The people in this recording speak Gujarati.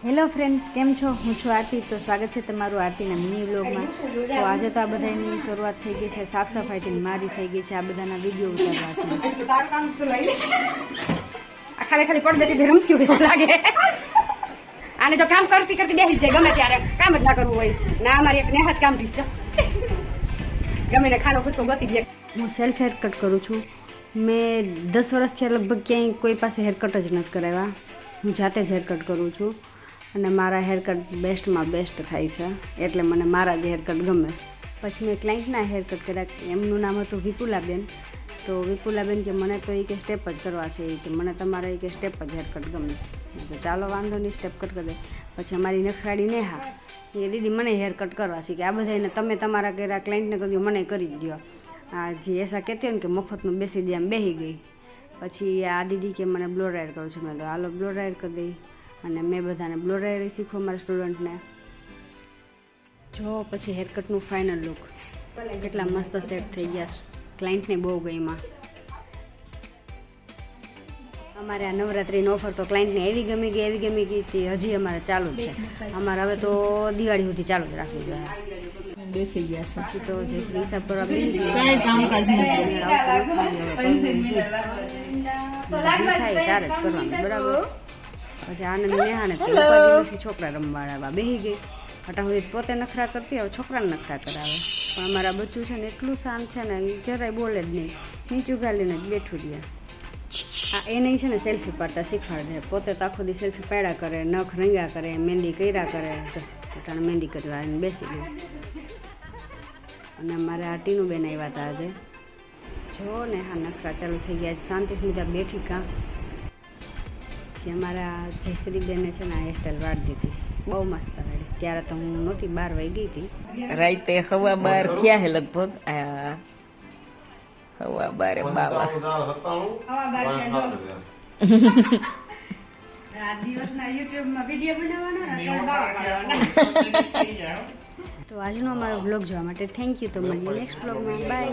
હેલો ફ્રેન્ડ્સ, કેમ છો? હું છું આરતી. તો સ્વાગત છે તમારું આરતીના મિની વ્લોગમાં. તો આજે તો આ બધાની શરૂઆત થઈ ગઈ છે સાફ સફાઈથી, મારી થઈ ગઈ છે આ બધાના વિડીયો ઉતારવાથી. આ ખાલી પડદેથી રમતી હોય લાગે. આને જો કામ કરતી બેસી જાય ગમે ત્યારે, કામ જ ના કરવું હોય. ના, અમારી એક નેહાત કામ થી છે, ગમે ને ખાનો ખુદકો ગોતી જાય. હું સેલ્ફ હેર કટ કરું છું. મેં 10 વર્ષથી લગભગ ક્યાંય કોઈ પાસે હેર કટ જ નથી કરાવ્યા. હું જાતે જ હેર કટ કરું છું અને મારા હેરકટ બેસ્ટમાં બેસ્ટ થાય છે, એટલે મને મારા જ હેરકટ ગમે છે. પછી મેં ક્લાયન્ટના હેરકટ કર્યા. એમનું નામ હતું વિપુલાબેન. તો વિપુલાબેન કે મને તો એ કે સ્ટેપ જ કરવા છે, એ કે મને તમારા એ કે સ્ટેપ જ હેરકટ ગમે છે. તો ચાલો વાંધો નહીં, સ્ટેપ કટ કરી દે. પછી અમારી નખરાડી નેહા એ દીદી મને હેરકટ કરવા છે કે આ બધાને તમે તમારા કર્યા ક્લાયન્ટને કહ્યું મને કરી જ દો. આ જે એસા કહેતી હોય ને કે મફતનું બેસી દે, આમ બેસી ગઈ. પછી આ દીદી કે મને બ્લો ડ્રાયર કરું છું. મેં તો હાલો બ્લો ડ્રાયર કરી દઈ અને મેં બધાને બ્લો ડ્રાયર શીખવું મારા સ્ટુડન્ટને. જો પછી હેરકટનું ફાઇનલ લુક કેટલા મસ્ત સેટ થઈ ગયા છે. ક્લાયન્ટને બહુ ગઈમાં. અમારે આ નવરાત્રિની ઓફર તો ક્લાયન્ટને એવી ગમી ગઈ હતી. હજી અમારે ચાલુ જ છે. અમારે હવે તો દિવાળી સુધી ચાલુ જ રાખવી જોઈએ. બેસી ગયા છે પછી તો જે હિસાબ કરવા કાંઈ કામકાજ નથી. થાય ત્યારે જ કરવાનું, બરાબર. પછી આનંદ નેહાને ઉપાધિ છોકરા રમવાડા બેસી ગઈ. હટાવી પોતે નખરા કરતી, હવે છોકરાને નખરા કરાવે. પણ અમારા બચ્ચું છે ને એટલું શાંત છે ને, જરાય બોલે જ નહીં, નીચું ગાલીને જ બેઠું રહે. આ એ નહીં છે ને સેલ્ફી પાડતા શીખવાડે. પોતે તો આખો દી સેલ્ફી પાડ્યા કરે, નખ રંગ્યા કરે, મહેંદી કર્યા કરે. પોતાને મહેંદી કરવા આવીને બેસી ગઈ. અને અમારે આ ટીનું બેન આવ્યા હતા આજે. જો ને હા નખરા ચાલુ થઈ ગયા. શાંતિથી બધા બેઠી કાં. પછી અમારા જયશ્રી બેને છે ને આ હેરસ્ટાઈલ વાળી દીધી, બહુ મસ્ત વાળી. ત્યારે તો હું નહોતી, 12 વાગી હતી. રાતે 12:15 થયા છે લગભગ. 12:12. તો આજનો અમારો વ્લોગ જોવા માટે થેન્ક યુ. તો મળીએ નેક્સ્ટ વ્લોગમાં. બાય.